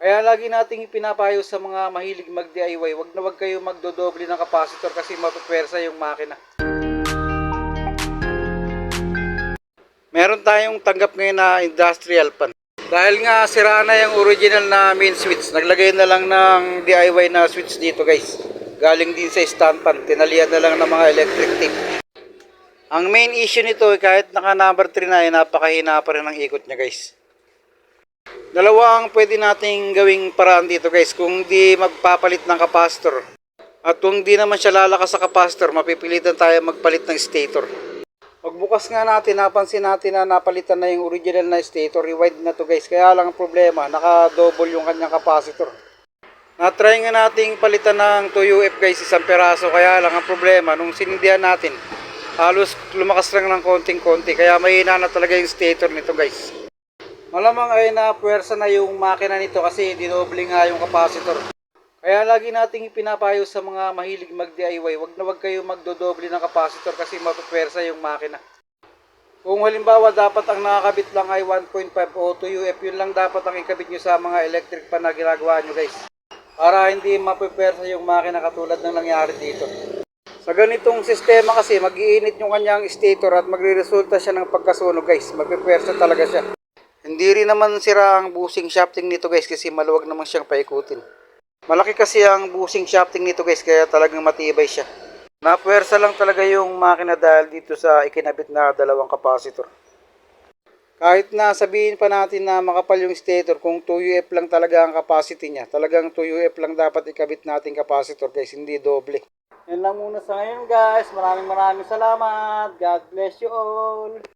Kaya lagi nating ipinapayo sa mga mahilig mag-DIY, wag kayo magdodoble ng capacitor kasi mapupwersa yung makina. Meron tayong tanggap ngayon na industrial pan. Dahil nga sira na yung original na main switch, naglagay na lang ng DIY na switch dito guys. Galing din sa stand pan, tinalian na lang ng mga electric tape. Ang main issue nito kahit naka number 3 na ay napakahina pa rin ang ikot niya guys. Dalawa ang pwede nating gawing paraan dito guys kung di magpapalit ng capacitor. At kung di naman siya lalakas sa capacitor, mapipilitan tayo magpalit ng stator. Pagbukas nga natin, napansin natin na napalitan na yung original na stator. Rewind na to guys. Kaya lang ang problema, naka-double yung kanyang capacitor. Na-try nga nating palitan ng 2UF guys, isang peraso. Kaya lang ang problema, nung sinindihan natin, halos lumakas lang ng konting-konti. Kaya mahina na talaga yung stator nito guys. Malamang ay napuwersa na yung makina nito kasi dinoble nga yung capacitor. Kaya lagi nating ipinapayo sa mga mahilig mag-DIY, wag kayo magdodoble ng capacitor kasi mapupwersa yung makina. Kung halimbawa dapat ang nakakabit lang ay 1.5 o 2UF, yun lang dapat ang ikabit nyo sa mga electric pan na ginagawa nyo guys. Para hindi mapupwersa yung makina katulad ng nangyari dito. Sa ganitong sistema kasi mag-iinit yung kanyang stator at magre-resulta siya ng pagkasunog guys. Mapupwersa talaga siya. Hindi rin naman sira ang bushing shafting nito guys kasi maluwag naman siyang paikutin. Malaki kasi ang bushing shafting nito guys kaya talagang matibay siya. Napuwersa lang talaga yung makina dahil dito sa ikinabit na dalawang capacitor. Kahit na sabihin pa natin na makapal yung stator, kung 2UF lang talaga ang capacity niya, talagang 2UF lang dapat ikabit natin capacitor guys, hindi doble. Yan lang muna sa ngayon guys. Maraming salamat. God bless you all.